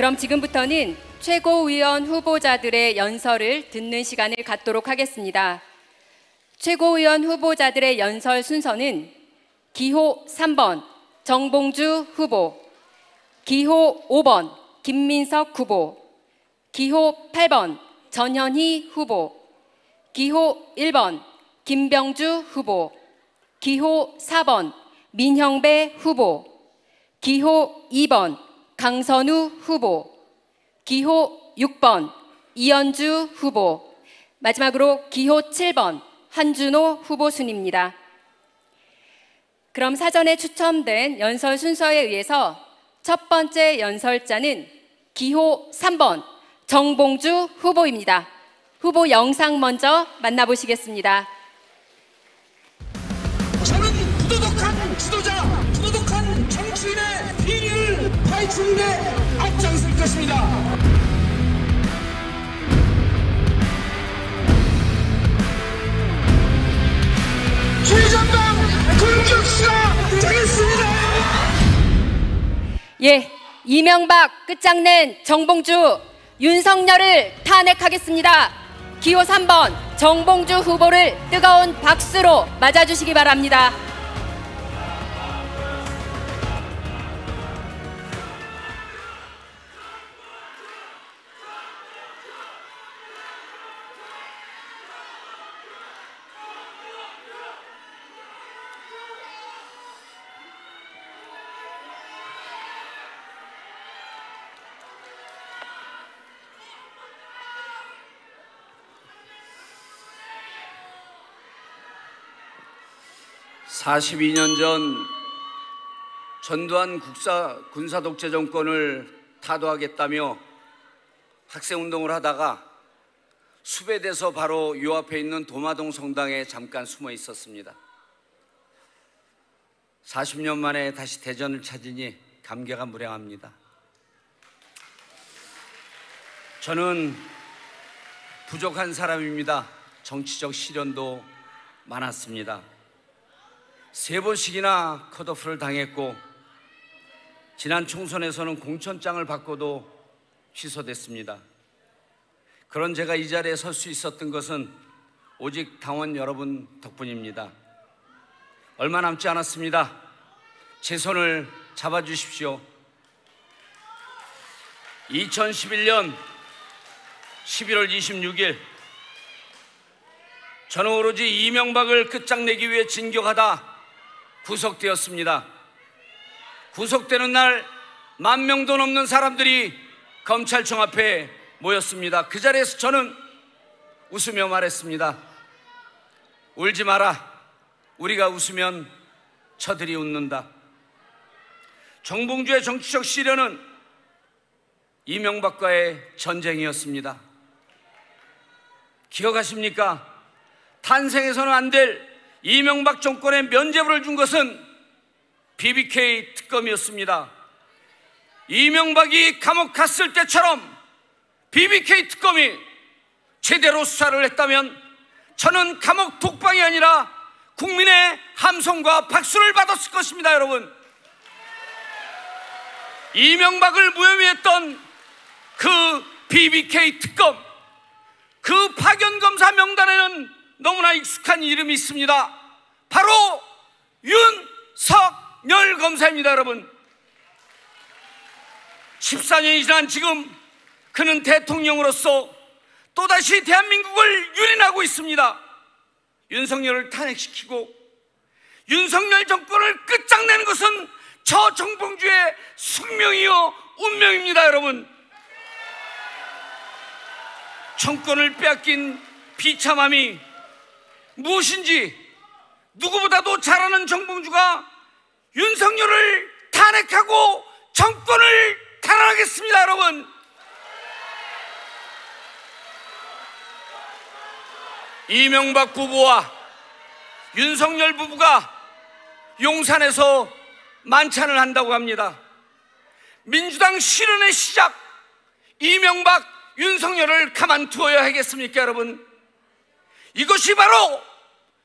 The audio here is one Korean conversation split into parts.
그럼 지금부터는 최고위원 후보자들의 연설을 듣는 시간을 갖도록 하겠습니다. 최고위원 후보자들의 연설 순서는 기호 3번 정봉주 후보, 기호 5번 김민석 후보, 기호 8번 전현희 후보, 기호 1번 김병주 후보, 기호 4번 민형배 후보, 기호 2번 강선우 후보, 기호 6번 이현주 후보, 마지막으로 기호 7번 한준호 후보 순입니다. 그럼 사전에 추첨된 연설 순서에 의해서 첫 번째 연설자는 기호 3번 정봉주 후보입니다. 후보 영상 먼저 만나보시겠습니다. 저는 부도덕한 지도자, 부도덕한 정치인의 비리를 파헤치는 데 앞장설 것입니다. 최전방 공격수가 되겠습니다. 예, 이명박 끝장낸 정봉주, 윤석열을 탄핵하겠습니다. 기호 3번 정봉주 후보를 뜨거운 박수로 맞아주시기 바랍니다. (42년) 전 전두환 군사독재 정권을 타도하겠다며 학생운동을 하다가 수배돼서 바로 요 앞에 있는 도마동 성당에 잠깐 숨어 있었습니다. 40년 만에 다시 대전을 찾으니 감개가 무량합니다. 저는 부족한 사람입니다. 정치적 시련도 많았습니다. 3번씩이나 컷오프를 당했고 지난 총선에서는 공천장을 받고도 취소됐습니다. 그런 제가 이 자리에 설 수 있었던 것은 오직 당원 여러분 덕분입니다. 얼마 남지 않았습니다. 제 손을 잡아주십시오. 2011년 11월 26일 저는 오로지 이명박을 끝장내기 위해 진격하다 구속되었습니다. 구속되는 날 10,000명도 넘는 사람들이 검찰청 앞에 모였습니다. 그 자리에서 저는 웃으며 말했습니다. 울지 마라. 우리가 웃으면 저들이 웃는다. 정봉주의 정치적 시련은 이명박과의 전쟁이었습니다. 기억하십니까? 탄생해서는 안 될 이명박 정권에 면죄부를 준 것은 BBK 특검이었습니다. 이명박이 감옥 갔을 때처럼 BBK 특검이 제대로 수사를 했다면 저는 감옥 독방이 아니라 국민의 함성과 박수를 받았을 것입니다. 여러분, 이명박을 무혐의했던 그 BBK 특검, 그 파견검사 명단에는 너무나 익숙한 이름이 있습니다. 바로 윤석열 검사입니다. 여러분, 14년이 지난 지금 그는 대통령으로서 또다시 대한민국을 유린하고 있습니다. 윤석열을 탄핵시키고 윤석열 정권을 끝장내는 것은 저 정봉주의 숙명이요 운명입니다. 여러분, 정권을 빼앗긴 비참함이 무엇인지 누구보다도 잘 아는 정봉주가 윤석열을 탄핵하고 정권을 탄핵하겠습니다. 여러분, 이명박 부부와 윤석열 부부가 용산에서 만찬을 한다고 합니다. 민주당 실현의 시작, 이명박, 윤석열을 가만두어야 하겠습니까? 여러분, 이것이 바로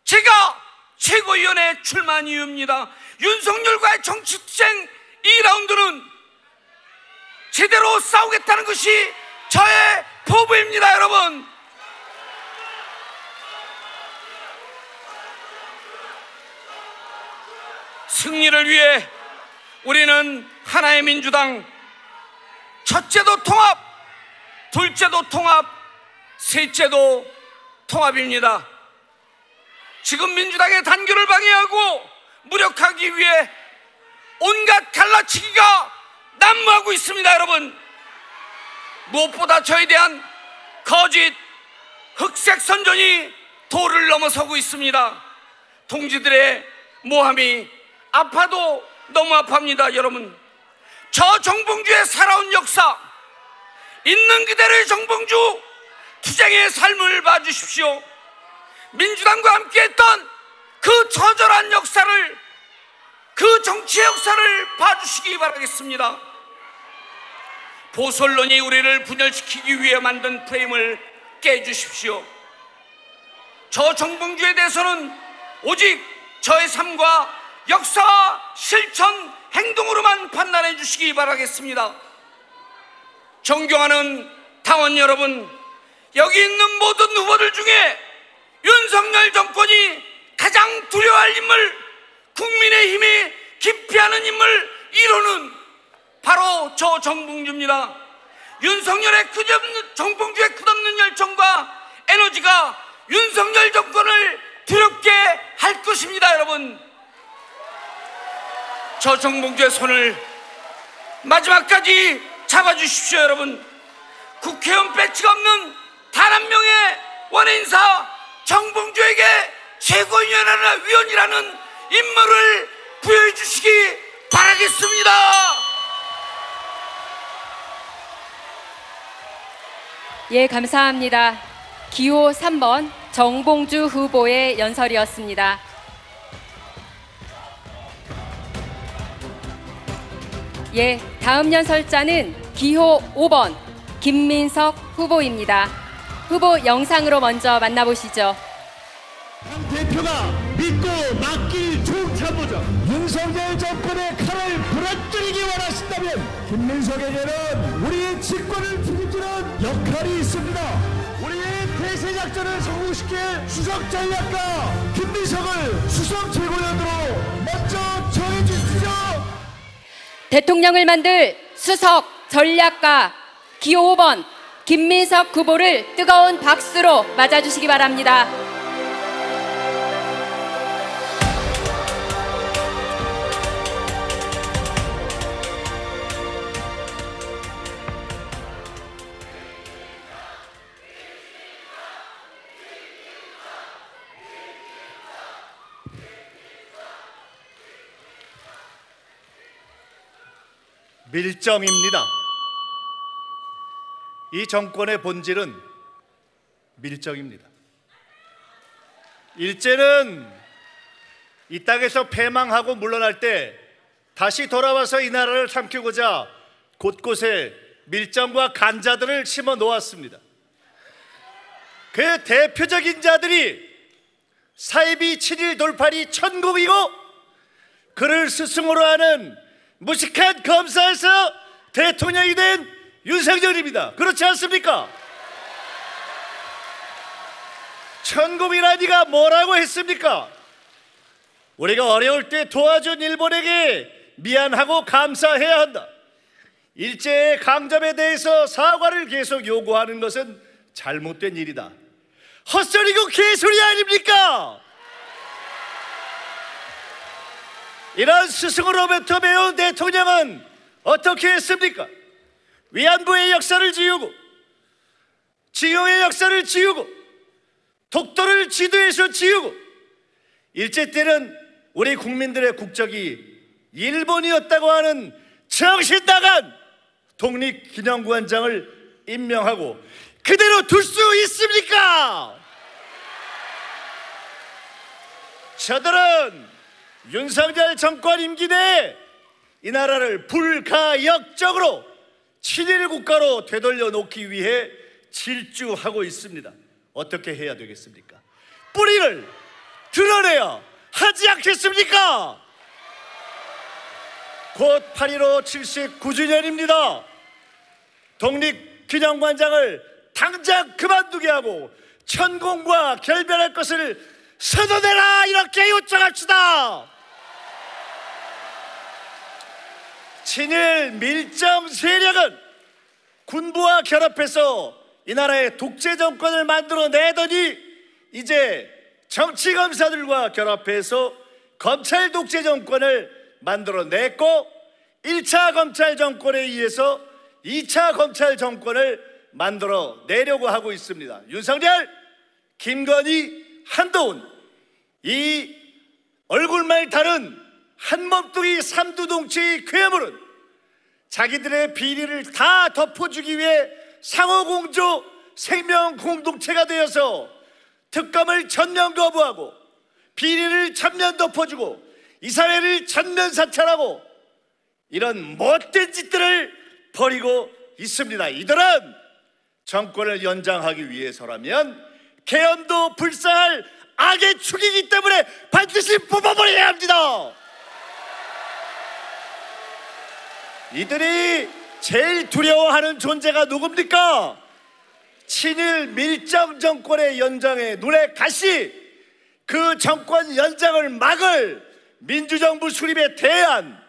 제가 최고위원회 출마한 이유입니다. 윤석열과의 정치투쟁 2라운드는 제대로 싸우겠다는 것이 저의 포부입니다, 여러분. 승리를 위해 우리는 하나의 민주당, 첫째도 통합, 둘째도 통합, 셋째도 통합입니다. 지금 민주당의 단결을 방해하고 무력하기 위해 온갖 갈라치기가 난무하고 있습니다, 여러분. 무엇보다 저에 대한 거짓, 흑색 선전이 도를 넘어서고 있습니다. 동지들의 모함이 아파도 너무 아파합니다, 여러분. 저 정봉주의 살아온 역사, 있는 그대로의 정봉주 투쟁의 삶을 봐주십시오. 민주당과 함께했던 그 처절한 역사를, 그 정치의 역사를 봐주시기 바라겠습니다. 보수 언론이 우리를 분열시키기 위해 만든 프레임을 깨주십시오. 저 정봉주에 대해서는 오직 저의 삶과 역사와 실천, 행동으로만 판단해 주시기 바라겠습니다. 존경하는 당원 여러분, 여기 있는 모든 후보들 중에 윤석열 정권이 가장 두려워할 인물, 국민의힘이 기피하는 인물 1호는 바로 저 정봉주입니다. 윤석열의 정봉주의 끝없는 열정과 에너지가 윤석열 정권을 두렵게 할 것입니다, 여러분. 저 정봉주의 손을 마지막까지 잡아주십시오, 여러분. 국회의원 배치가 없는 단 한 명의 원인사 정봉주에게 최고위원이라는 임무를 부여해 주시기 바라겠습니다. 예, 감사합니다. 기호 3번 정봉주 후보의 연설이었습니다. 예, 다음 연설자는 기호 5번 김민석 후보입니다. 후보 영상으로 먼저 만나보시죠. 당 대표가 믿고 맡길 좋은 참모자 윤석열 정권의 칼을 부러뜨리기 원하신다면 김민석에게는 우리의 직권을 책임지는 역할이 있습니다. 우리의 대세작전을 성공시킬 수석 전략가 김민석을 수석 최고위원으로 먼저 정해주시죠. 대통령을 만들 수석 전략가 기호 5번 김민석 후보를 뜨거운 박수로 맞아주시기 바랍니다. 밀정입니다. 이 정권의 본질은 밀정입니다. 일제는 이 땅에서 패망하고 물러날 때 다시 돌아와서 이 나라를 삼키고자 곳곳에 밀정과 간자들을 심어 놓았습니다. 그 대표적인 자들이 사이비 7.1 돌팔이 천국이고 그를 스승으로 하는 무식한 검사에서 대통령이 된 윤석열입니다. 그렇지 않습니까? 천국이라니가 뭐라고 했습니까? 우리가 어려울 때 도와준 일본에게 미안하고 감사해야 한다. 일제의 강점에 대해서 사과를 계속 요구하는 것은 잘못된 일이다. 헛소리고 개소리 아닙니까? 이런 스승으로부터 배운 대통령은 어떻게 했습니까? 위안부의 역사를 지우고 징용의 역사를 지우고 독도를 지도에서 지우고 일제 때는 우리 국민들의 국적이 일본이었다고 하는 정신 나간 독립기념관장을 임명하고 그대로 둘 수 있습니까? 저들은 윤석열 정권 임기 내에 이 나라를 불가역적으로 친일 국가로 되돌려 놓기 위해 질주하고 있습니다. 어떻게 해야 되겠습니까? 뿌리를 드러내야 하지 않겠습니까? 곧 8.15 79주년입니다. 독립기념관장을 당장 그만두게 하고 천공과 결별할 것을 선언해라, 이렇게 요청합시다. 친일 밀정 세력은 군부와 결합해서 이 나라의 독재 정권을 만들어내더니 이제 정치검사들과 결합해서 검찰 독재 정권을 만들어냈고 1차 검찰 정권에 의해서 2차 검찰 정권을 만들어내려고 하고 있습니다. 윤석열, 김건희, 한동훈, 이 얼굴말 다른 한몸뚱이 삼두동체의 괴물은 자기들의 비리를 다 덮어주기 위해 상호공조 생명공동체가 되어서 특검을 전면 거부하고 비리를 전면 덮어주고 이 사회를 전면 사찰하고 이런 못된 짓들을 벌이고 있습니다. 이들은 정권을 연장하기 위해서라면 계엄도 불사할 악의 축이기 때문에 반드시 뽑아버려야 합니다. 이들이 제일 두려워하는 존재가 누굽니까? 친일 밀정 정권의 연장에 눈에 가시, 그 정권 연장을 막을 민주정부 수립에 대한,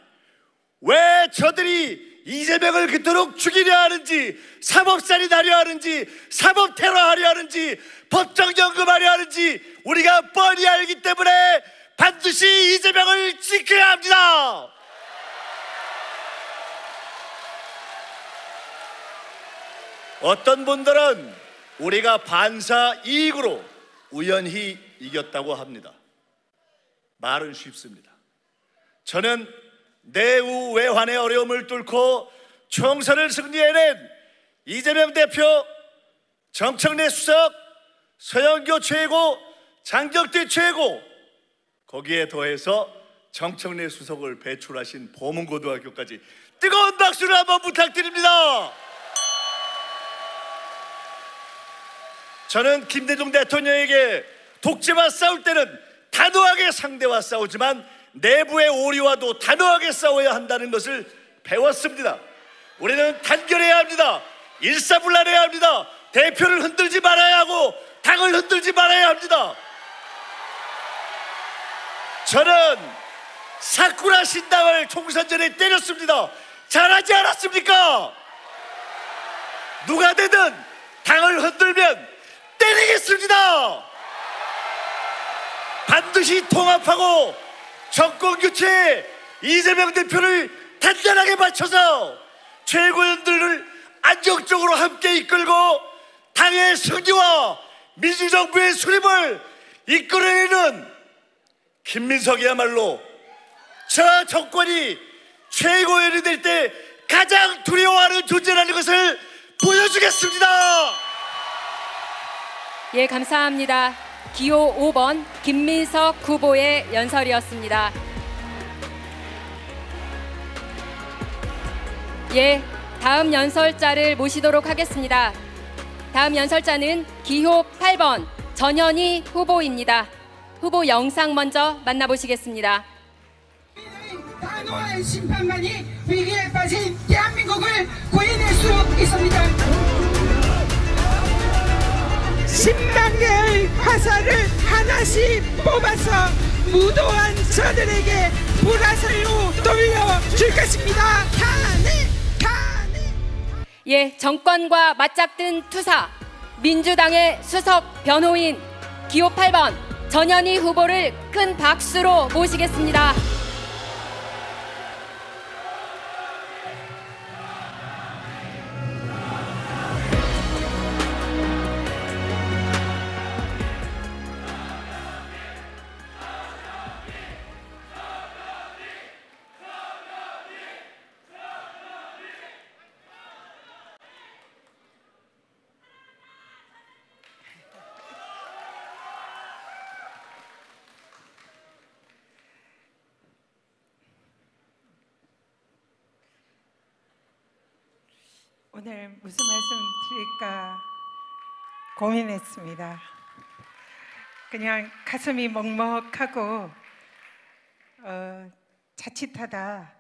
왜 저들이 이재명을 그토록 죽이려 하는지, 사법살인 하려 하는지, 사법테러 하려 하는지, 법정연금하려 하는지 우리가 뻔히 알기 때문에 반드시 이재명을 지켜야 합니다. 어떤 분들은 우리가 반사 이익으로 우연히 이겼다고 합니다. 말은 쉽습니다. 저는 내후 외환의 어려움을 뚫고 총선을 승리해낸 이재명 대표, 정청래 수석, 서영교 최고, 장경태 최고, 거기에 더해서 정청래 수석을 배출하신 보문고등학교까지 뜨거운 박수를 한번 부탁드립니다. 저는 김대중 대통령에게 독재와 싸울 때는 단호하게 상대와 싸우지만 내부의 오류와도 단호하게 싸워야 한다는 것을 배웠습니다. 우리는 단결해야 합니다. 일사불란해야 합니다. 대표를 흔들지 말아야 하고 당을 흔들지 말아야 합니다. 저는 사쿠라 신당을 총선 전에 때렸습니다. 잘하지 않았습니까? 누가 되든 당을 흔들면 때리겠습니다. 반드시 통합하고 정권교체에 이재명 대표를 단단하게 맞춰서 최고위원들을 안정적으로 함께 이끌고 당의 승리와 민주정부의 수립을 이끌어내는 김민석이야말로 저 정권이 최고위원이 될 때 가장 두려워하는 존재라는 것을 보여주겠습니다. 예, 감사합니다. 기호 5번 김민석 후보의 연설이었습니다. 예, 다음 연설자를 모시도록 하겠습니다. 다음 연설자는 기호 8번 전현희 후보입니다. 후보 영상 먼저 만나보시겠습니다. 단호한 심판만이 위기에 빠진 대한민국을 구해낼 수 있습니다. 10만 개의 화살을 하나씩 뽑아서 무도한 저들에게 불화살로 돌려줄 것입니다. 예, 정권과 맞잡든 투사 민주당의 수석 변호인 기호 8번 전현희 후보를 큰 박수로 모시겠습니다. 오늘 무슨 말씀 드릴까 고민했습니다. 그냥 가슴이 먹먹하고 자칫하다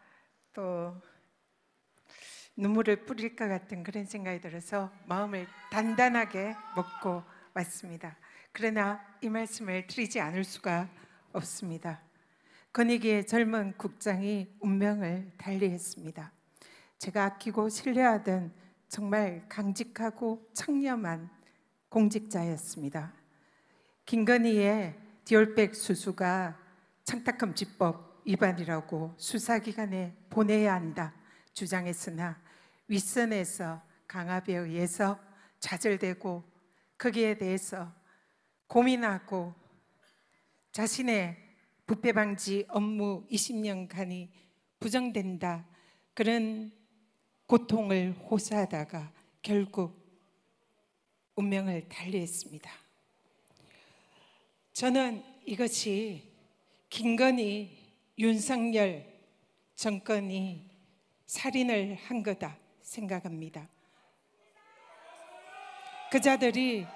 또 눈물을 뿌릴 것 같은 그런 생각이 들어서 마음을 단단하게 먹고 왔습니다. 그러나 이 말씀을 드리지 않을 수가 없습니다. 권익위의 젊은 국장이 운명을 달리했습니다. 제가 아끼고 신뢰하던 정말 강직하고 청렴한 공직자였습니다. 김건희의 디올백 수수가 청탁금지법 위반이라고 수사기관에 보내야 한다 주장했으나 윗선에서 강압에 의해서 좌절되고 거기에 대해서 고민하고 자신의 부패 방지 업무 20년간이 부정된다 그런 고통을 호소하다가 결국 운명을 달리했습니다. 저는 이것이 김건희, 윤석열 정권이 살인을 한 거다 생각합니다. 그자들이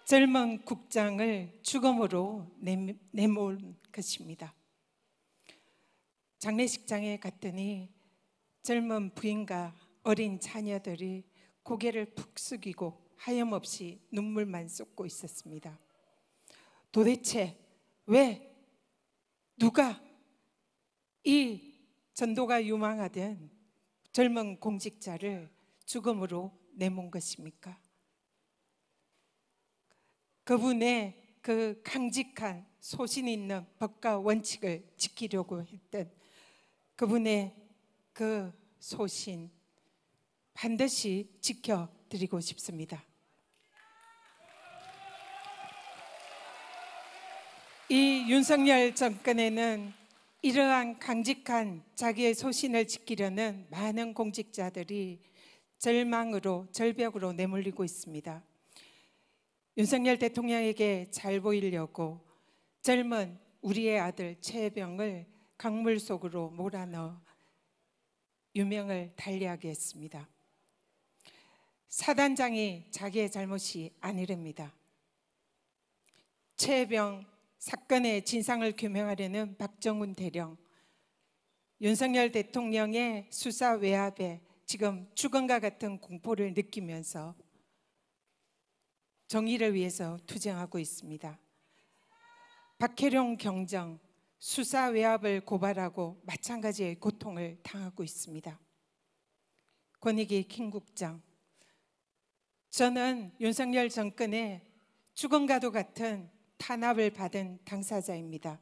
젊은 국장을 죽음으로 내몰 것입니다. 장례식장에 갔더니 젊은 부인과 어린 자녀들이 고개를 푹 숙이고 하염없이 눈물만 쏟고 있었습니다. 도대체 왜 누가 이 전도가 유망하던 젊은 공직자를 죽음으로 내몬 것입니까? 그분의 그 강직한 소신 있는 법과 원칙을 지키려고 했던 그분의 그 소신 반드시 지켜드리고 싶습니다. 이 윤석열 정권에는 이러한 강직한 자기의 소신을 지키려는 많은 공직자들이 절망으로 절벽으로 내몰리고 있습니다. 윤석열 대통령에게 잘 보이려고 젊은 우리의 아들 최혜병을 강물 속으로 몰아넣어 유명을 달리하게 했습니다. 사단장이 자기의 잘못이 아니랍니다. 최혜병 사건의 진상을 규명하려는 박정훈 대령, 윤석열 대통령의 수사 외압에 지금 죽음과 같은 공포를 느끼면서 정의를 위해서 투쟁하고 있습니다. 박혜룡 경정 수사 외압을 고발하고 마찬가지의 고통을 당하고 있습니다. 권익위 김 국장, 저는 윤석열 정권의 죽음과도 같은 탄압을 받은 당사자입니다.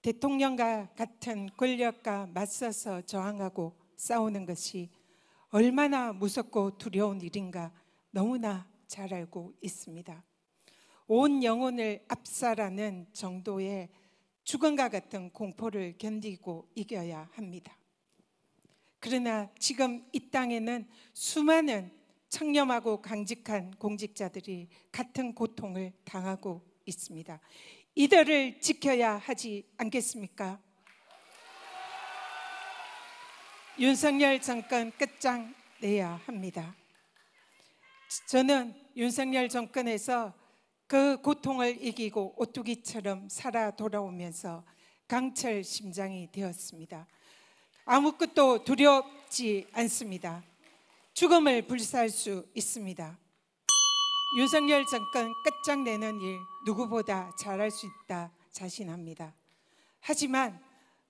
대통령과 같은 권력과 맞서서 저항하고 싸우는 것이 얼마나 무섭고 두려운 일인가 너무나 잘 알고 있습니다. 온 영혼을 압살하는 정도의 죽음과 같은 공포를 견디고 이겨야 합니다. 그러나 지금 이 땅에는 수많은 청렴하고 강직한 공직자들이 같은 고통을 당하고 있습니다. 이들을 지켜야 하지 않겠습니까? 윤석열 정권 끝장내야 합니다. 저는 윤석열 정권에서 그 고통을 이기고 오뚜기처럼 살아 돌아오면서 강철 심장이 되었습니다. 아무것도 두렵지 않습니다. 죽음을 불사할 수 있습니다. 윤석열 정권 끝장내는 일 누구보다 잘할 수 있다 자신합니다. 하지만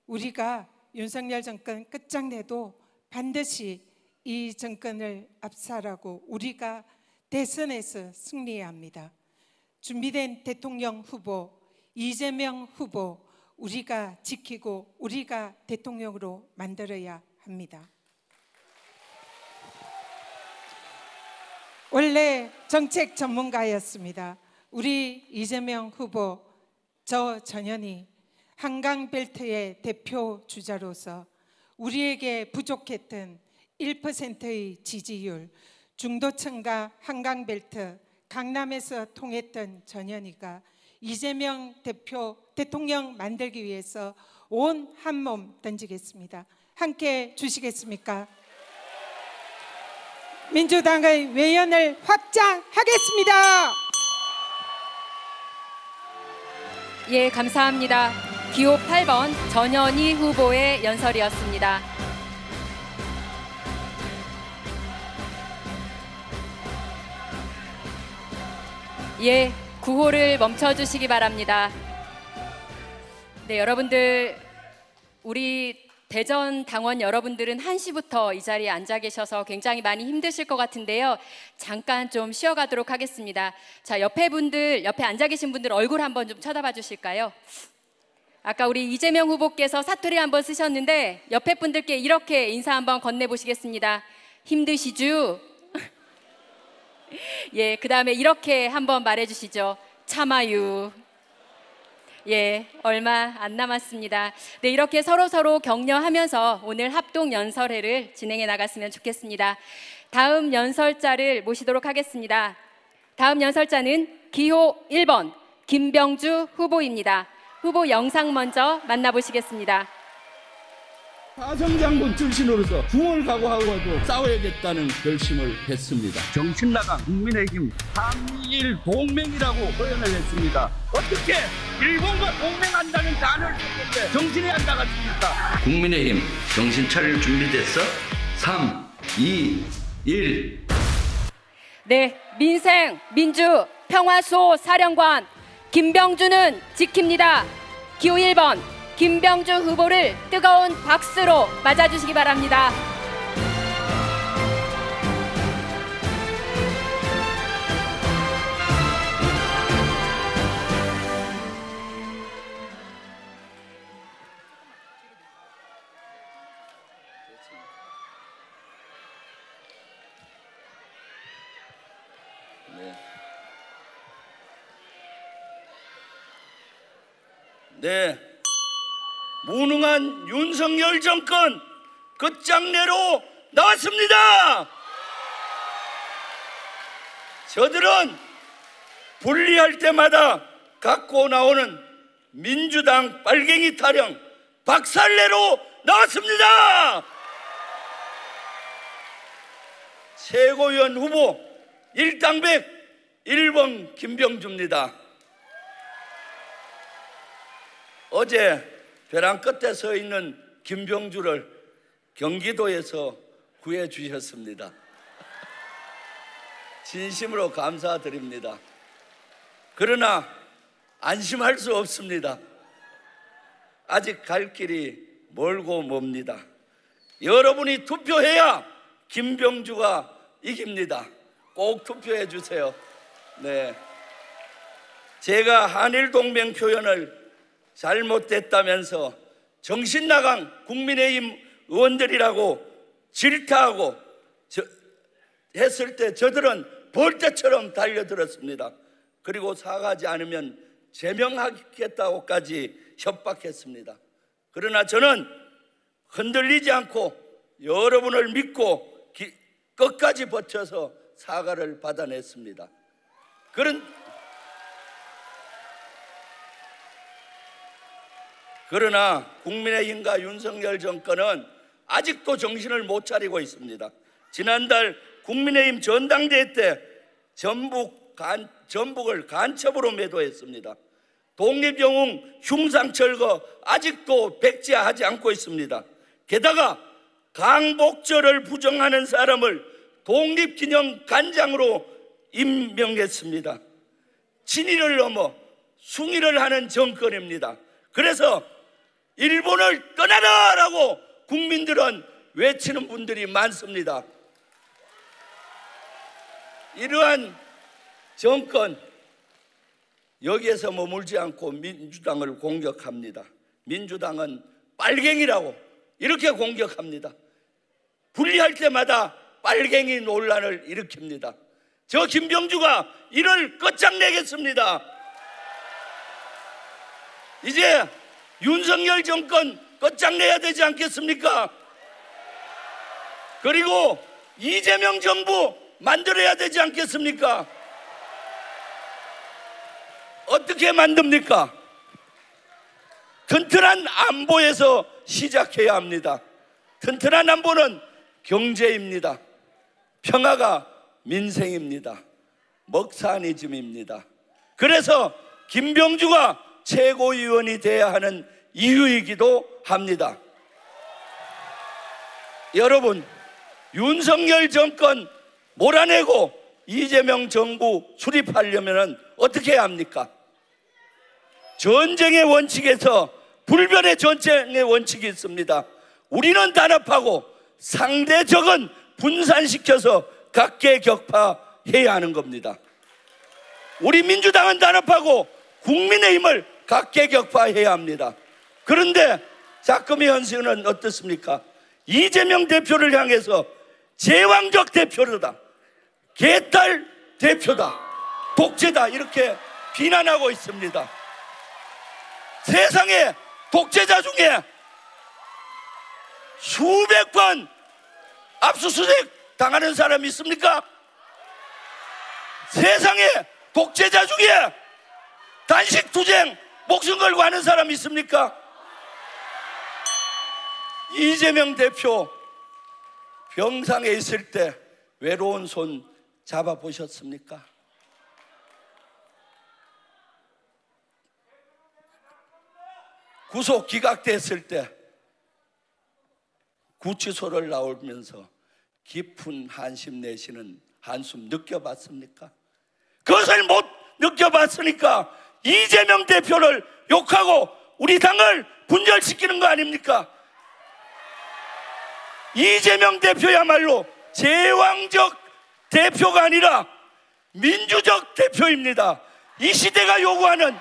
우리가 윤석열 정권 끝장내도 반드시 이 정권을 압살하고 우리가 대선에서 승리해야 합니다. 준비된 대통령 후보 이재명 후보 우리가 지키고 우리가 대통령으로 만들어야 합니다. 원래 정책 전문가였습니다. 우리 이재명 후보 저 전현희 한강벨트의 대표 주자로서 우리에게 부족했던 1%의 지지율, 중도층과 한강벨트, 강남에서 통했던 전현희가 이재명 대표 대통령 만들기 위해서 온 한몸 던지겠습니다. 함께 주시겠습니까? 민주당의 외연을 확장하겠습니다. 예, 감사합니다. 기호 8번 전현희 후보의 연설이었습니다. 예, 구호를 멈춰주시기 바랍니다. 네, 여러분들, 우리 대전 당원 여러분들은 1시부터 이 자리에 앉아 계셔서 굉장히 많이 힘드실 것 같은데요. 잠깐 좀 쉬어가도록 하겠습니다. 자, 옆에 앉아 계신 분들 얼굴 한번 좀 쳐다봐 주실까요? 아까 우리 이재명 후보께서 사투리 한번 쓰셨는데 옆에 분들께 이렇게 인사 한번 건네보시겠습니다. 힘드시죠? 예, 그 다음에 이렇게 한번 말해주시죠. 참아유. 예, 얼마 안 남았습니다. 네, 이렇게 서로 격려하면서 오늘 합동연설회를 진행해 나갔으면 좋겠습니다. 다음 연설자를 모시도록 하겠습니다. 다음 연설자는 기호 1번 김병주 후보입니다. 후보 영상 먼저 만나보시겠습니다. 화성장군 출신으로서 궁을 각오하고도 싸워야겠다는 결심을 했습니다. 정신나간 국민의힘 3.21 동맹이라고 표현을 했습니다. 어떻게 일본과 동맹한다는 단어를 썼는데 정신이 안 나갔습니까? 국민의힘 정신 차릴 준비됐어? 3, 2, 1. 네, 민생, 민주, 평화수호 사령관 김병주는 지킵니다. 기호 1번 김병주 후보를 뜨거운 박수로 맞아주시기 바랍니다. 네, 무능한 윤석열 정권 끝장내로 나왔습니다. 저들은 분리할 때마다 갖고 나오는 민주당 빨갱이 타령 박살내로 나왔습니다. 최고위원 후보 일당백 1번 김병주입니다. 어제 벼랑 끝에 서 있는 김병주를 경기도에서 구해 주셨습니다. 진심으로 감사드립니다. 그러나 안심할 수 없습니다. 아직 갈 길이 멀고 멉니다. 여러분이 투표해야 김병주가 이깁니다. 꼭 투표해 주세요. 네, 제가 한일 동맹 표현을 잘못됐다면서 정신나간 국민의힘 의원들이라고 질타하고 했을 때 저들은 벌떼처럼 달려들었습니다. 그리고 사과하지 않으면 제명하겠다고까지 협박했습니다. 그러나 저는 흔들리지 않고 여러분을 믿고 끝까지 버텨서 사과를 받아냈습니다. 그러나 국민의힘과 윤석열 정권은 아직도 정신을 못 차리고 있습니다. 지난달 국민의힘 전당대회 때 전북을 간첩으로 매도했습니다. 독립영웅 흉상철거 아직도 백지화하지 않고 있습니다. 게다가 강복절을 부정하는 사람을 독립기념관장으로 임명했습니다. 친일을 넘어 숭일을 하는 정권입니다. 그래서 일본을 떠나라라고 국민들은 외치는 분들이 많습니다. 이러한 정권 여기에서 머물지 않고 민주당을 공격합니다. 민주당은 빨갱이라고 이렇게 공격합니다. 분리할 때마다 빨갱이 논란을 일으킵니다. 저 김병주가 이를 끝장내겠습니다. 이제 윤석열 정권 끝장내야 되지 않겠습니까? 그리고 이재명 정부 만들어야 되지 않겠습니까? 어떻게 만듭니까? 튼튼한 안보에서 시작해야 합니다. 튼튼한 안보는 경제입니다. 평화가 민생입니다. 먹사니즘입니다. 그래서 김병주가 최고위원이 돼야 하는 이유이기도 합니다. 여러분, 윤석열 정권 몰아내고 이재명 정부 수립하려면 어떻게 해야 합니까? 전쟁의 원칙에서 불변의 전쟁의 원칙이 있습니다. 우리는 단합하고 상대적은 분산시켜서 각계격파해야 하는 겁니다. 우리 민주당은 단합하고 국민의힘을 각계격파해야 합니다. 그런데 자금의 현실은 어떻습니까? 이재명 대표를 향해서 제왕적 대표다, 개딸 대표다, 독재다 이렇게 비난하고 있습니다. 세상에 독재자 중에 수백 번 압수수색 당하는 사람이 있습니까? 세상에 독재자 중에 단식투쟁 목숨 걸고 하는 사람이 있습니까? 이재명 대표 병상에 있을 때 외로운 손 잡아보셨습니까? 구속 기각됐을 때 구치소를 나오면서 깊은 한심 내쉬는 한숨 느껴봤습니까? 그것을 못 느껴봤으니까 이재명 대표를 욕하고 우리 당을 분열시키는 거 아닙니까? 이재명 대표야말로 제왕적 대표가 아니라 민주적 대표입니다. 이 시대가 요구하는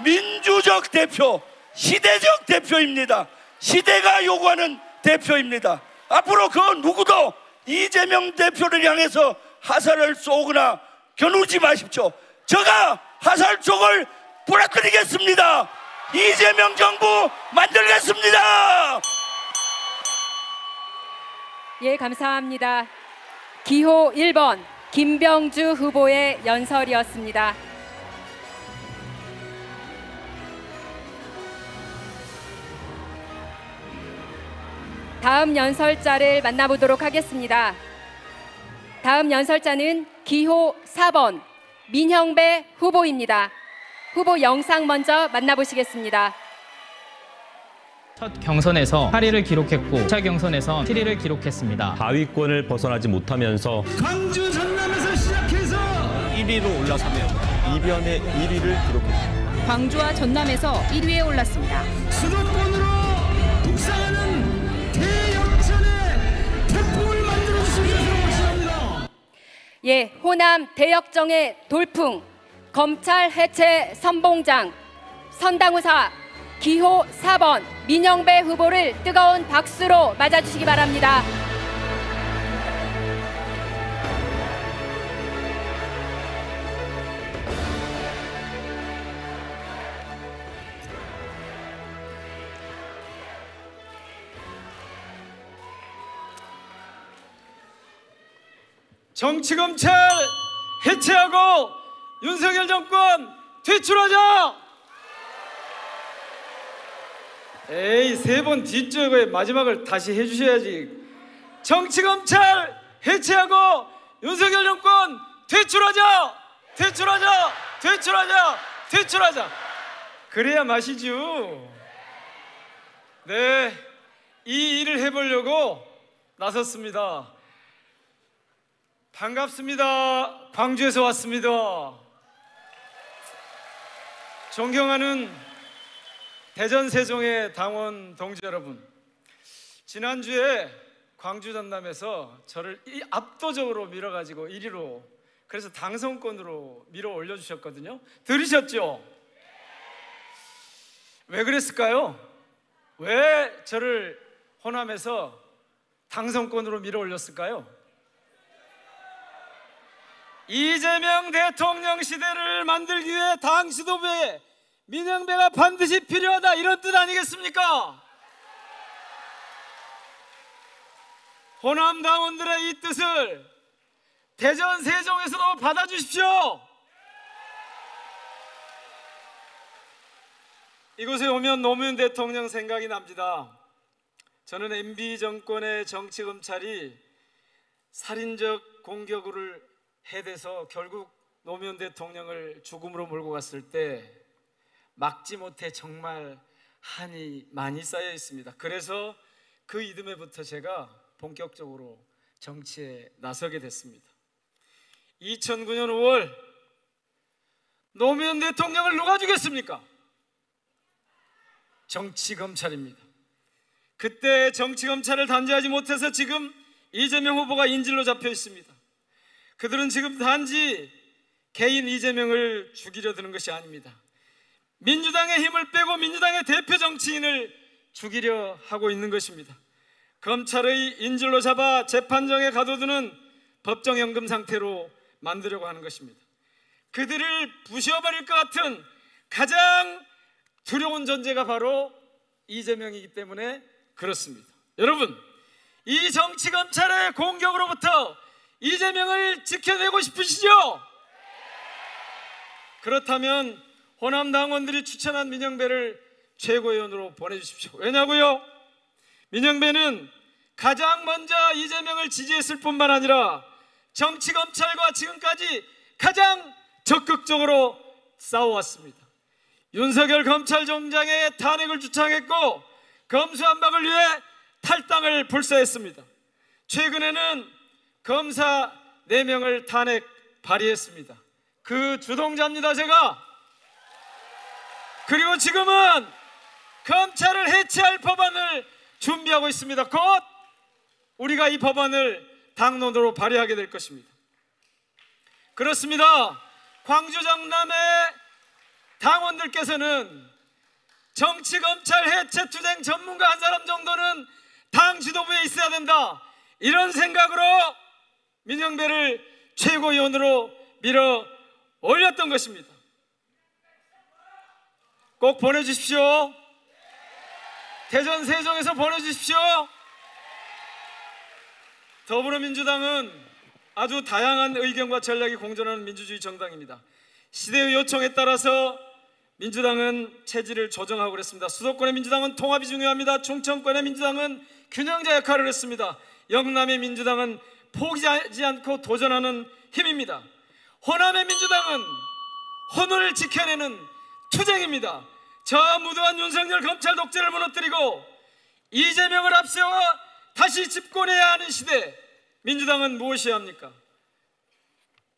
민주적 대표, 시대적 대표입니다. 시대가 요구하는 대표입니다. 앞으로 그 누구도 이재명 대표를 향해서 화살을 쏘거나 겨누지 마십시오. 제가 화살 쪽을 부러뜨리겠습니다. 이재명 정부 만들겠습니다. 예, 감사합니다. 기호 1번 김병주 후보의 연설이었습니다. 다음 연설자를 만나보도록 하겠습니다. 다음 연설자는 기호 4번 민형배 후보입니다. 후보 영상 먼저 만나보시겠습니다. 첫 경선에서 8위를 기록했고 2차 경선에서 7위를 기록했습니다. 하위권을 벗어나지 못하면서 광주 전남에서 시작해서 1위로 올라서며 이변의 1위를 기록했습니다. 광주와 전남에서 1위에 올랐습니다. 수도권으로 북상하는 대역전의 태풍을 만들어주신 것을 확신합니다. 예, 호남 대역정의 돌풍, 검찰 해체 선봉장, 선당우사 기호 4번 민형배 후보를 뜨거운 박수로 맞아주시기 바랍니다. 정치검찰 해체하고 윤석열 정권 퇴출하자! 에이, 3번 뒷쪽에 마지막을 다시 해주셔야지. 정치검찰 해체하고 윤석열 정권 퇴출하자! 퇴출하자! 퇴출하자! 퇴출하자! 그래야 맛이죠. 네, 이 일을 해보려고 나섰습니다. 반갑습니다. 광주에서 왔습니다. 존경하는 대전 세종의 당원 동지 여러분, 지난주에 광주 전남에서 저를 압도적으로 밀어가지고 1위로, 그래서 당선권으로 밀어 올려주셨거든요. 들으셨죠? 왜 그랬을까요? 왜 저를 호남에서 당선권으로 밀어 올렸을까요? 이재명 대통령 시대를 만들기 위해 당 지도부에 민형배가 반드시 필요하다, 이런 뜻 아니겠습니까? 호남 당원들의 이 뜻을 대전 세종에서도 받아주십시오. 이곳에 오면 노무현 대통령 생각이 납니다. 저는 MB 정권의 정치검찰이 살인적 공격을 해대서 결국 노무현 대통령을 죽음으로 몰고 갔을 때 막지 못해 정말 한이 많이 쌓여 있습니다. 그래서 그 이듬해부터 제가 본격적으로 정치에 나서게 됐습니다. 2009년 5월 노무현 대통령을 누가 죽였습니까? 정치검찰입니다. 그때 정치검찰을 단죄하지 못해서 지금 이재명 후보가 인질로 잡혀 있습니다. 그들은 지금 단지 개인 이재명을 죽이려 드는 것이 아닙니다. 민주당의 힘을 빼고 민주당의 대표 정치인을 죽이려 하고 있는 것입니다. 검찰의 인질로 잡아 재판정에 가둬두는 법정연금 상태로 만들려고 하는 것입니다. 그들을 부셔버릴 것 같은 가장 두려운 존재가 바로 이재명이기 때문에 그렇습니다. 여러분, 이 정치검찰의 공격으로부터 이재명을 지켜내고 싶으시죠? 그렇다면 호남 당원들이 추천한 민영배를 최고위원으로 보내주십시오. 왜냐고요? 민영배는 가장 먼저 이재명을 지지했을 뿐만 아니라 정치검찰과 지금까지 가장 적극적으로 싸워왔습니다. 윤석열 검찰총장의 탄핵을 주창했고 검수완박을 위해 탈당을 불사했습니다. 최근에는 검사 4명을 탄핵 발의했습니다. 그 주동자입니다, 제가. 그리고 지금은 검찰을 해체할 법안을 준비하고 있습니다. 곧 우리가 이 법안을 당론으로 발의하게 될 것입니다. 그렇습니다. 광주 정남의 당원들께서는 정치검찰 해체투쟁 전문가 한 사람 정도는 당 지도부에 있어야 된다, 이런 생각으로 민영배를 최고위원으로 밀어 올렸던 것입니다. 꼭 보내주십시오. 대전 세종에서 보내주십시오. 더불어민주당은 아주 다양한 의견과 전략이 공존하는 민주주의 정당입니다. 시대의 요청에 따라서 민주당은 체질을 조정하고 그랬습니다. 수도권의 민주당은 통합이 중요합니다. 충청권의 민주당은 균형자 역할을 했습니다. 영남의 민주당은 포기하지 않고 도전하는 힘입니다. 호남의 민주당은 혼을 지켜내는 투쟁입니다. 저 무도한 윤석열 검찰 독재를 무너뜨리고 이재명을 앞세워 다시 집권해야 하는 시대, 민주당은 무엇이어야 합니까?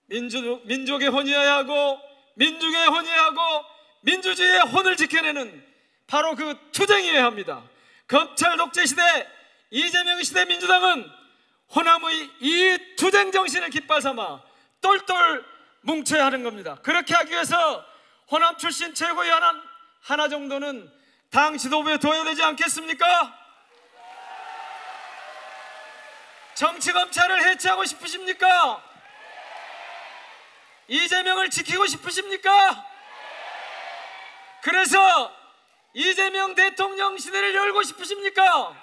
민족의 혼이어야 하고 민중의 혼이어야 하고 민주주의의 혼을 지켜내는 바로 그 투쟁이어야 합니다. 검찰 독재 시대, 이재명 시대 민주당은 호남의 이 투쟁 정신을 깃발 삼아 똘똘 뭉쳐야 하는 겁니다. 그렇게 하기 위해서 호남 출신 최고위원 하나 정도는 당 지도부에 둬야 되지 않겠습니까? 정치검찰을 해체하고 싶으십니까? 이재명을 지키고 싶으십니까? 그래서 이재명 대통령 시대를 열고 싶으십니까?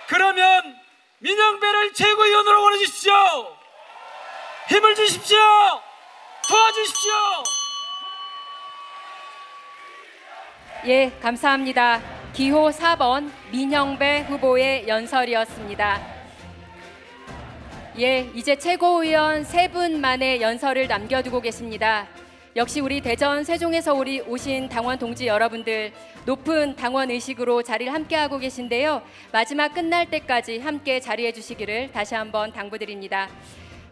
그러면 민영배를 최고위원으로 보내주십시오. 힘을 주십시오. 도와주십시오. 예, 감사합니다. 기호 4번 민영배 후보의 연설이었습니다. 예, 이제 최고위원 3분만의 연설을 남겨두고 계십니다. 역시 우리 대전 세종에서 오신 당원 동지 여러분들, 높은 당원 의식으로 자리를 함께하고 계신데요. 마지막 끝날 때까지 함께 자리해 주시기를 다시 한번 당부드립니다.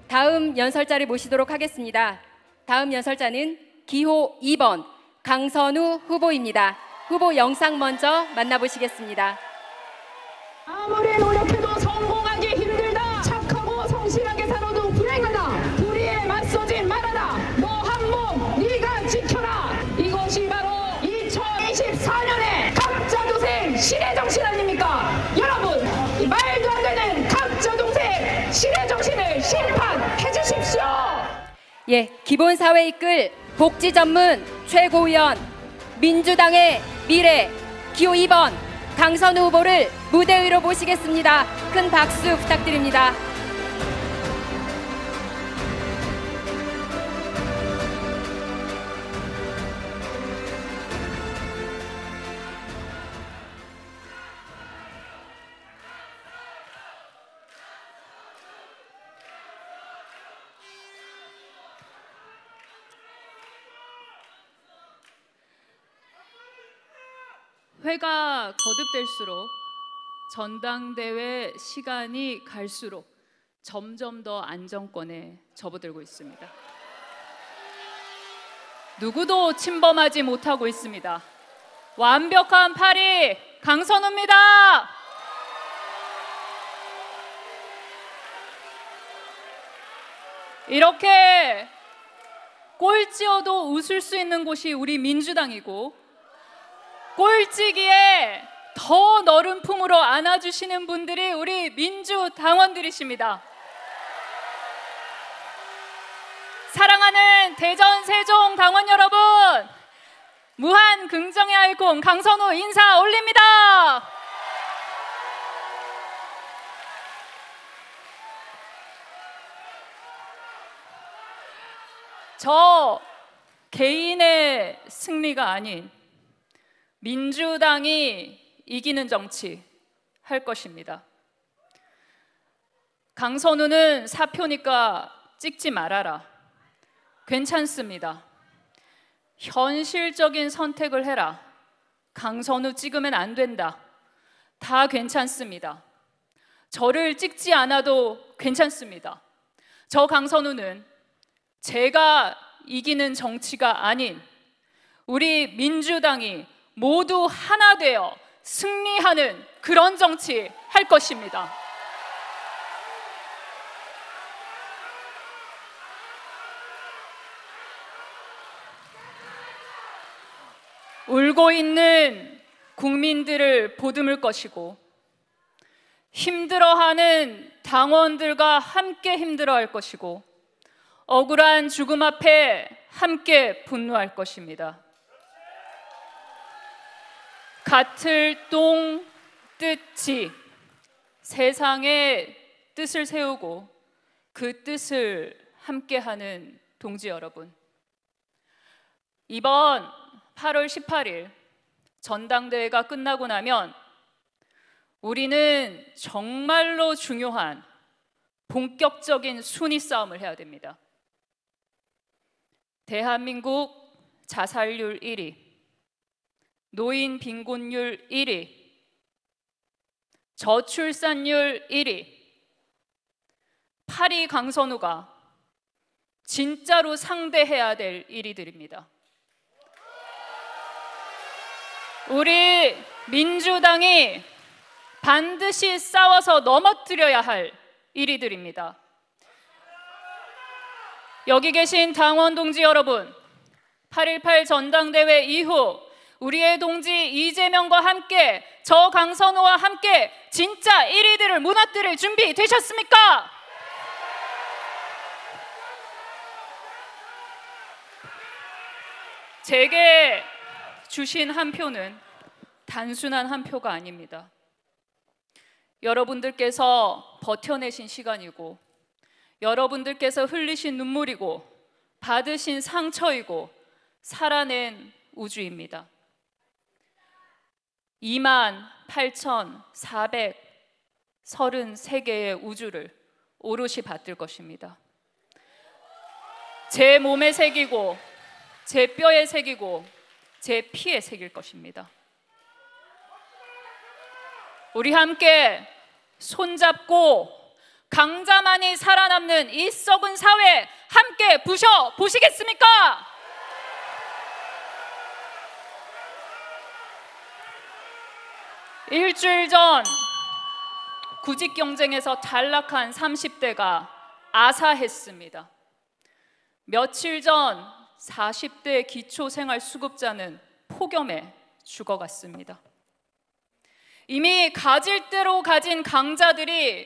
다음 연설자를 모시도록 하겠습니다. 다음 연설자는 기호 2번 강선우 후보입니다. 후보 영상 먼저 만나보시겠습니다. 아무리 노력해도 성공하기 힘들다. 착하고 성실하게 살아도 불행하다. 불의에 맞서지 말아라. 너 한 몸 네가 지켜라. 이것이 바로 2024년의 각자도생 시대정신 아닙니까? 여러분, 이 말도 안 되는 각자동생 시대정신을 심판해 주십시오. 예, 기본사회 이끌 복지 전문 최고위원 민주당의 미래 기호 2번 강선우 후보를 무대 위로 모시겠습니다. 큰 박수 부탁드립니다. 회가 거듭될수록 전당대회 시간이 갈수록 점점 더 안정권에 접어들고 있습니다. 누구도 침범하지 못하고 있습니다. 완벽한 8위 강선우입니다. 이렇게 꼴찌여도 웃을 수 있는 곳이 우리 민주당이고, 꼴찌기에 더 너른 품으로 안아주시는 분들이 우리 민주당원들이십니다. 사랑하는 대전 세종 당원 여러분, 무한 긍정의 아이콘 강선우 인사 올립니다. 저 개인의 승리가 아닌 민주당이 이기는 정치 할 것입니다. 강선우는 사표니까 찍지 말아라. 괜찮습니다. 현실적인 선택을 해라. 강선우 찍으면 안 된다. 다 괜찮습니다. 저를 찍지 않아도 괜찮습니다. 저 강선우는 제가 이기는 정치가 아닌 우리 민주당이 모두 하나 되어 승리하는 그런 정치 할 것입니다. 울고 있는 국민들을 보듬을 것이고, 힘들어하는 당원들과 함께 힘들어할 것이고, 억울한 죽음 앞에 함께 분노할 것입니다. 같을 동 뜻지, 세상에 뜻을 세우고 그 뜻을 함께하는 동지 여러분, 이번 8월 18일 전당대회가 끝나고 나면 우리는 정말로 중요한 본격적인 순위 싸움을 해야 됩니다. 대한민국 자살률 1위, 노인 빈곤율 1위, 저출산율 1위, 8위 강선우가 진짜로 상대해야 될 1위들입니다. 우리 민주당이 반드시 싸워서 넘어뜨려야 할 1위들입니다. 여기 계신 당원 동지 여러분, 8.18 전당대회 이후 우리의 동지 이재명과 함께, 저 강선우와 함께 진짜 1위들을 무너뜨릴 준비 되셨습니까? 제게 주신 한 표는 단순한 한 표가 아닙니다. 여러분들께서 버텨내신 시간이고, 여러분들께서 흘리신 눈물이고, 받으신 상처이고, 살아낸 우주입니다. 28,433개의 우주를 오롯이 받들 것입니다. 제 몸에 새기고, 제 뼈에 새기고, 제 피에 새길 것입니다. 우리 함께 손잡고 강자만이 살아남는 이 썩은 사회 함께 부셔 보시겠습니까? 일주일 전 구직 경쟁에서 탈락한 30대가 아사했습니다. 며칠 전 40대 기초생활수급자는 폭염에 죽어갔습니다. 이미 가질 대로 가진 강자들이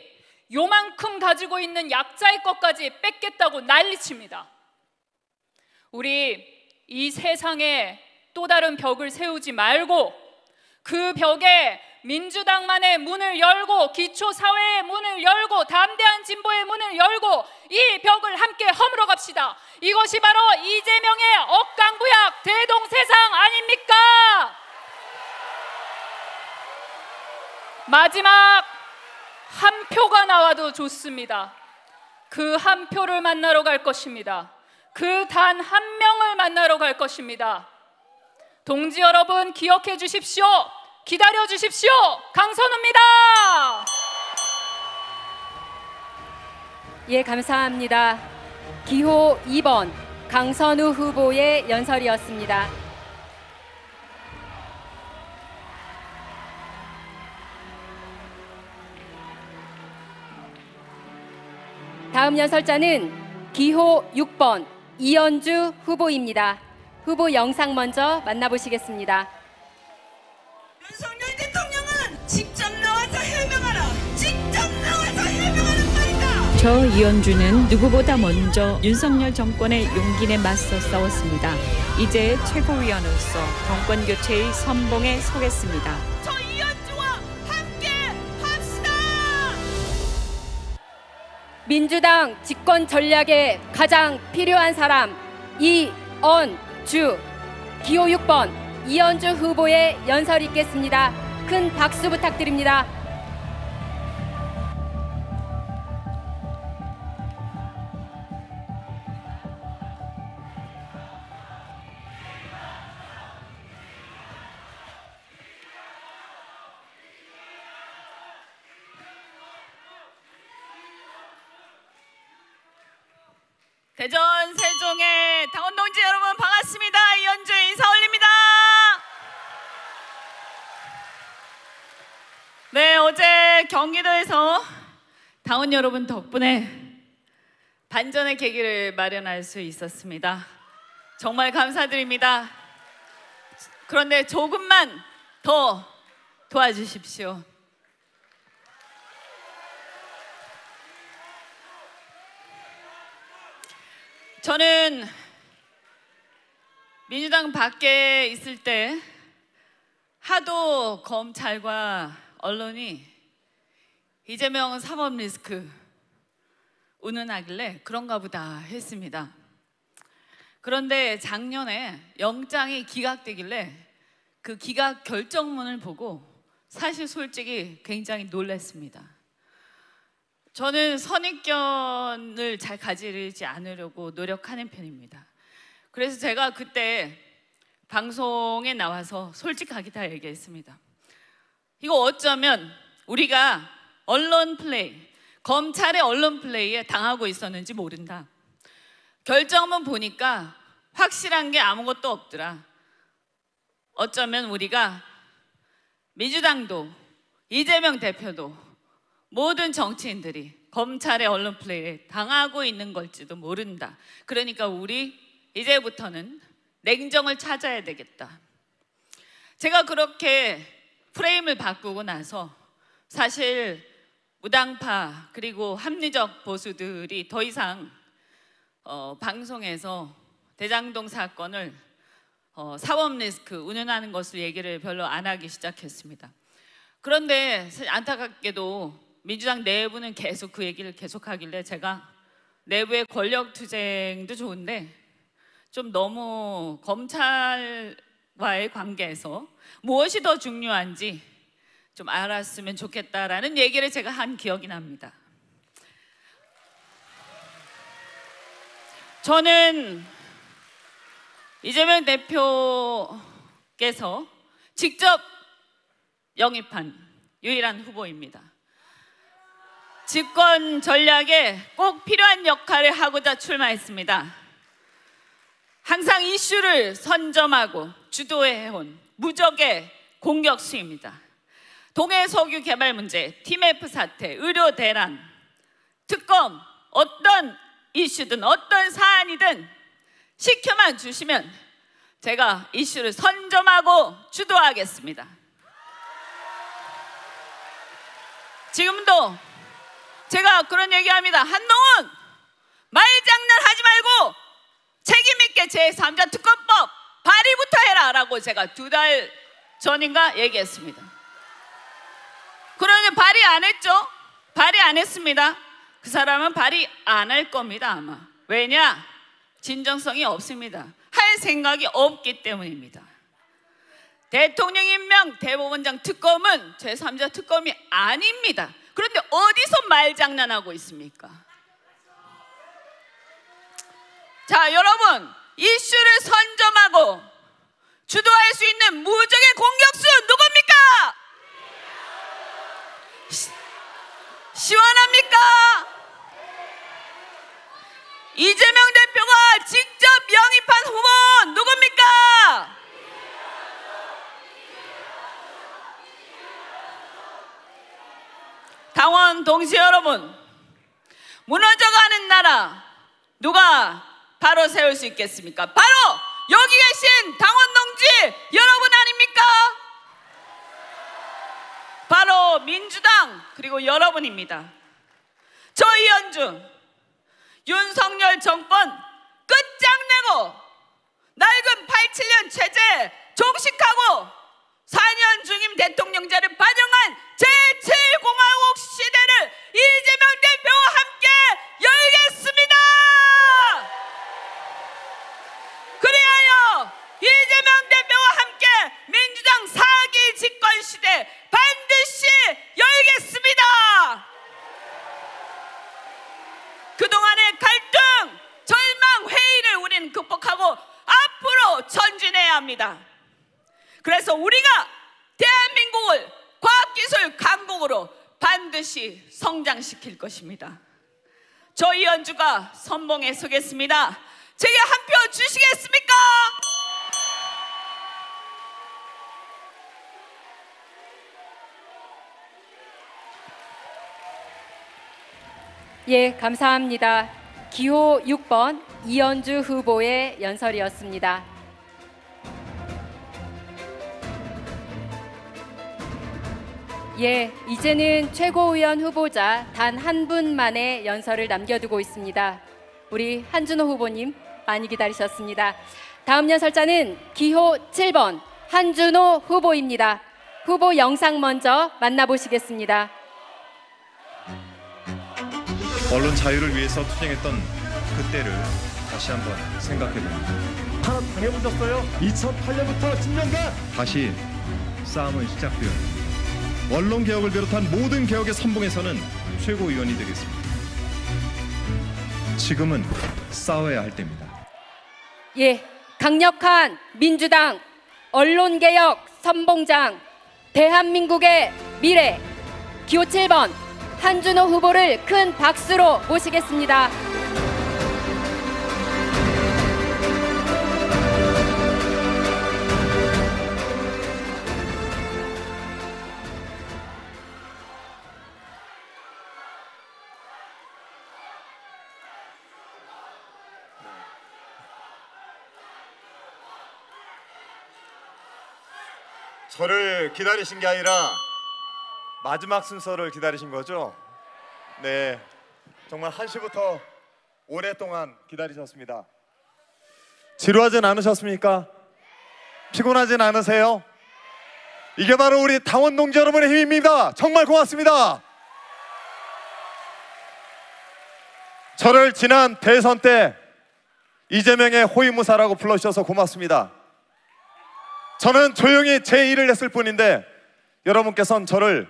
요만큼 가지고 있는 약자의 것까지 뺏겠다고 난리칩니다. 우리 이 세상에 또 다른 벽을 세우지 말고 그 벽에 민주당만의 문을 열고, 기초사회의 문을 열고, 담대한 진보의 문을 열고 이 벽을 함께 허물어 갑시다. 이것이 바로 이재명의 억강부약 대동세상 아닙니까? 마지막 한 표가 나와도 좋습니다. 그 한 표를 만나러 갈 것입니다. 그 단 한 명을 만나러 갈 것입니다. 동지 여러분, 기억해 주십시오. 기다려 주십시오. 강선우입니다. 예, 감사합니다. 기호 2번 강선우 후보의 연설이었습니다. 다음 연설자는 기호 6번 이현주 후보입니다. 후보 영상 먼저 만나보시겠습니다. 윤석열 대통령은 직접 나와서 해명하라. 직접 나와서 해명하는 말이다. 저 이현주는 누구보다 먼저 윤석열 정권의 용기내 맞서 싸웠습니다. 이제 최고위원으로서 정권 교체의 선봉에 서겠습니다. 저 이현주와 함께 합시다. 민주당 집권 전략에 가장 필요한 사람 이언주, 기호 6번 이현주 후보의 연설이 있겠습니다. 큰 박수 부탁드립니다. 대전 세종의 당원 동지 여러분 반갑습니다. 이현주 인사 올립니다. 네, 어제 경기도에서 당원 여러분 덕분에 반전의 계기를 마련할 수 있었습니다. 정말 감사드립니다. 그런데 조금만 더 도와주십시오. 저는 민주당 밖에 있을 때 하도 검찰과 언론이 이재명 사법 리스크 운운하길래 그런가 보다 했습니다. 그런데 작년에 영장이 기각되길래 그 기각 결정문을 보고 사실 솔직히 굉장히 놀랐습니다. 저는 선입견을 잘 가지지 않으려고 노력하는 편입니다. 그래서 제가 그때 방송에 나와서 솔직하게 다 얘기했습니다. 이거 어쩌면 우리가 언론 플레이, 검찰의 언론 플레이에 당하고 있었는지 모른다. 결정문 보니까 확실한 게 아무것도 없더라. 어쩌면 우리가 민주당도 이재명 대표도 모든 정치인들이 검찰의 언론 플레이에 당하고 있는 걸지도 모른다. 그러니까 우리 이제부터는 냉정을 찾아야 되겠다. 제가 그렇게 프레임을 바꾸고 나서 사실 무당파 그리고 합리적 보수들이 더 이상 방송에서 대장동 사건을 사법 리스크 운운하는 것을 얘기를 별로 안 하기 시작했습니다. 그런데 안타깝게도 민주당 내부는 계속 그 얘기를 계속하길래 제가 내부의 권력 투쟁도 좋은데 좀 너무 검찰과의 관계에서 무엇이 더 중요한지 좀 알았으면 좋겠다라는 얘기를 제가 한 기억이 납니다. 저는 이재명 대표께서 직접 영입한 유일한 후보입니다. 집권 전략에 꼭 필요한 역할을 하고자 출마했습니다. 항상 이슈를 선점하고 주도해온 무적의 공격수입니다. 동해석유 개발 문제, TMF 사태, 의료 대란, 특검, 어떤 이슈든 어떤 사안이든 시켜만 주시면 제가 이슈를 선점하고 주도하겠습니다. 지금도 제가 그런 얘기합니다. 한동훈 말장난하지 말고 책임있게 제3자 특검법 발의부터 해라 라고 제가 2달 전인가 얘기했습니다. 그런데 발의 안 했죠? 발의 안 했습니다. 그 사람은 발의 안 할 겁니다 아마. 왜냐? 진정성이 없습니다. 할 생각이 없기 때문입니다. 대통령 임명 대법원장 특검은 제3자 특검이 아닙니다. 그런데 어디서 말장난하고 있습니까? 자, 여러분, 이슈를 선점하고 주도할 수 있는 무적의 공격수 누굽니까? 시원합니까? 이재명 대표가 직접 영입한 후보 누굽니까? 당원 동지 여러분, 무너져가는 나라 누가 바로 세울 수 있겠습니까? 바로 여기 계신 당원 동지 여러분 아닙니까? 바로 민주당 그리고 여러분입니다. 저 이현주, 윤석열 정권 끝장내고 낡은 87년 체제 종식하고 4년 중임 대통령제를 반영한 제7공화국 시대를 이재명 대표와 함께 열겠습니다. 그리하여 이재명 대표와 함께 민주당 4기 집권 시대 반드시 열겠습니다. 그동안의 갈등, 절망, 회의를 우리는 극복하고 앞으로 전진해야 합니다. 그래서 우리가 대한민국을 과학기술 강국으로 반드시 성장시킬 것입니다. 저 이현주가 선봉에 서겠습니다. 제게 한 표 주시겠습니까? 예, 감사합니다. 기호 6번 이현주 후보의 연설이었습니다. 예, 이제는 최고위원 후보자 단 한 분만의 연설을 남겨두고 있습니다. 우리 한준호 후보님 많이 기다리셨습니다. 다음 연설자는 기호 7번 한준호 후보입니다. 후보 영상 먼저 만나보시겠습니다. 언론 자유를 위해서 투쟁했던 그때를 다시 한번 생각해봅니다. 하나 당해보셨어요? 2008년부터 10년간 다시 싸움은 시작되어 언론 개혁을 비롯한 모든 개혁의 선봉에서는 최고위원이 되겠습니다. 지금은 싸워야 할 때입니다. 예, 강력한 민주당 언론개혁 선봉장 대한민국의 미래 기호 7번 한준호 후보를 큰 박수로 모시겠습니다. 저를 기다리신 게 아니라 마지막 순서를 기다리신 거죠? 네, 정말 1시부터 오랫동안 기다리셨습니다. 지루하진 않으셨습니까? 피곤하진 않으세요? 이게 바로 우리 당원 동지 여러분의 힘입니다. 정말 고맙습니다. 저를 지난 대선 때 이재명의 호위무사라고 불러주셔서 고맙습니다. 저는 조용히 제 일을 했을 뿐인데 여러분께서는 저를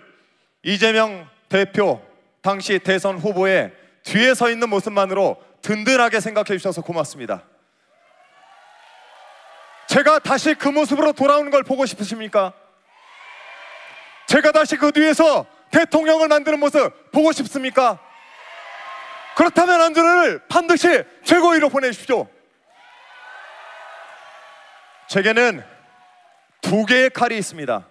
이재명 대표 당시 대선 후보의 뒤에 서 있는 모습만으로 든든하게 생각해 주셔서 고맙습니다. 제가 다시 그 모습으로 돌아오는 걸 보고 싶으십니까? 제가 다시 그 뒤에서 대통령을 만드는 모습 보고 싶습니까? 그렇다면 한준호를 반드시 최고위로 보내주십시오. 제게는 두 개의 칼이 있습니다.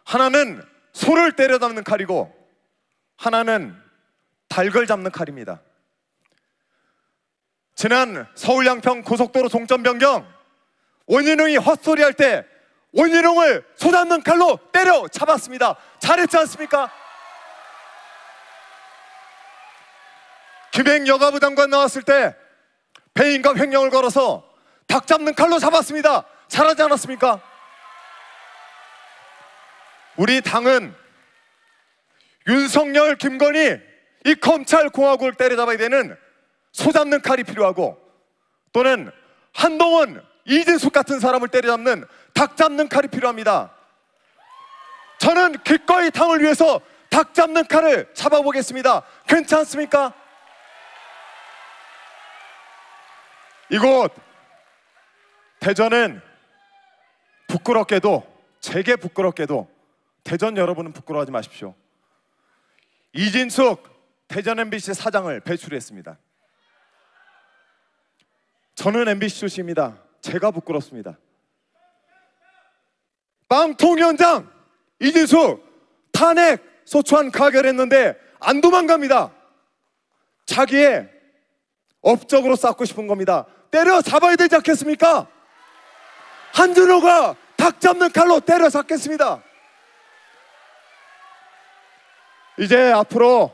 하나는 소를 때려잡는 칼이고 하나는 닭을 잡는 칼입니다. 지난 서울 양평 고속도로 종점 변경 원희룡이 헛소리할 때 원희룡을 소잡는 칼로 때려 잡았습니다. 잘했지 않습니까? 김행 여가부 장관 나왔을 때 배임과 횡령을 걸어서 닭 잡는 칼로 잡았습니다. 잘하지 않았습니까? 우리 당은 윤석열, 김건희 이 검찰 공화국을 때려잡아야 되는 소잡는 칼이 필요하고 또는 한동훈, 이진숙 같은 사람을 때려잡는 닭 잡는 칼이 필요합니다. 저는 기꺼이 당을 위해서 닭 잡는 칼을 잡아보겠습니다. 괜찮습니까? 이곳 대전은 부끄럽게도 제게 부끄럽게도 대전 여러분은 부끄러워하지 마십시오. 이진숙 대전 MBC 사장을 배출했습니다. 저는 MBC 출신입니다. 제가 부끄럽습니다. 방통위원장 이진수 탄핵 소추안 가결했는데 안 도망갑니다. 자기의 업적으로 쌓고 싶은 겁니다. 때려 잡아야 되지 않겠습니까? 한준호가 닭 잡는 칼로 때려 잡겠습니다. 이제 앞으로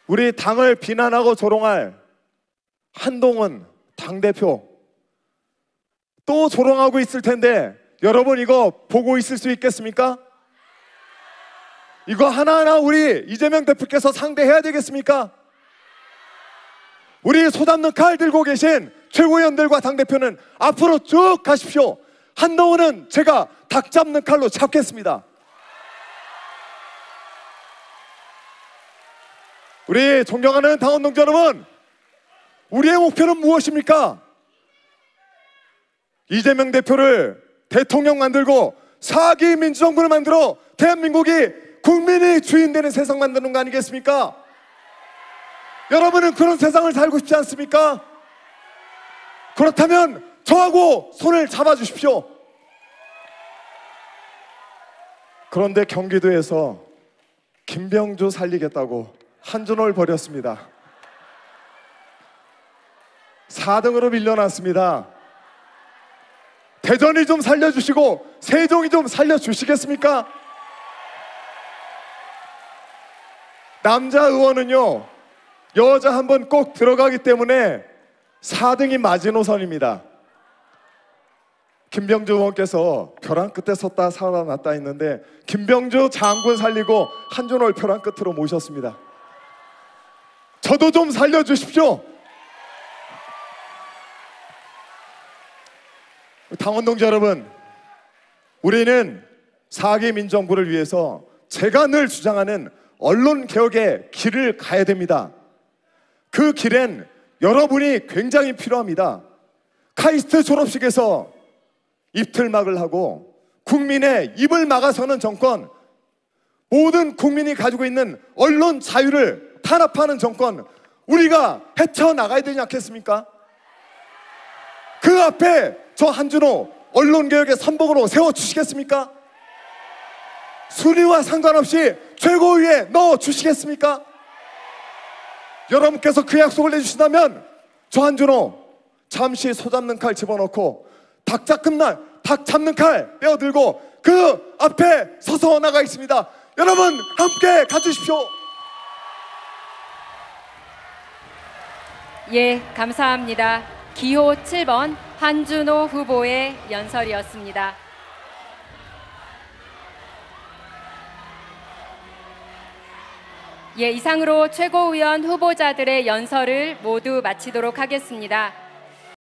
우리 당을 비난하고 조롱할 한동훈 당대표 또 조롱하고 있을 텐데 여러분 이거 보고 있을 수 있겠습니까? 이거 하나하나 우리 이재명 대표께서 상대해야 되겠습니까? 우리 소잡는 칼 들고 계신 최고위원들과 당대표는 앞으로 쭉 가십시오. 한동훈은 제가 닭 잡는 칼로 잡겠습니다. 우리 존경하는 당원 동지 여러분, 우리의 목표는 무엇입니까? 이재명 대표를 대통령 만들고 4기 민주정부를 만들어 대한민국이 국민이 주인되는 세상 만드는 거 아니겠습니까? 여러분은 그런 세상을 살고 싶지 않습니까? 그렇다면 저하고 손을 잡아주십시오. 그런데 경기도에서 김병주 살리겠다고 한준호를 버렸습니다. 4등으로 밀려났습니다. 대전이 좀 살려주시고 세종이 좀 살려주시겠습니까? 남자 의원은요, 여자 한 번 꼭 들어가기 때문에 4등이 마지노선입니다. 김병주 의원께서 벼랑 끝에 섰다 살아났다 했는데 김병주 장군 살리고 한준호를 벼랑 끝으로 모셨습니다. 저도 좀 살려주십시오. 당원 동지 여러분, 우리는 4기 민정부를 위해서 제가 늘 주장하는 언론 개혁의 길을 가야 됩니다. 그 길엔 여러분이 굉장히 필요합니다. 카이스트 졸업식에서 입틀막을 하고 국민의 입을 막아서는 정권, 모든 국민이 가지고 있는 언론 자유를 탄압하는 정권, 우리가 헤쳐나가야 되지 않겠습니까? 그 앞에 저 한준호 언론개혁의 선봉으로 세워주시겠습니까? 순위와 상관없이 최고위에 넣어주시겠습니까? 여러분께서 그 약속을 내주신다면 저 한준호 잠시 소잡는 칼 집어넣고 닭 잡는 칼 빼어들고 그 앞에 서서 나가겠습니다. 여러분 함께 가주십시오. 예, 감사합니다. 기호 7번 한준호 후보의 연설이었습니다. 예, 이상으로 최고위원 후보자들의 연설을 모두 마치도록 하겠습니다.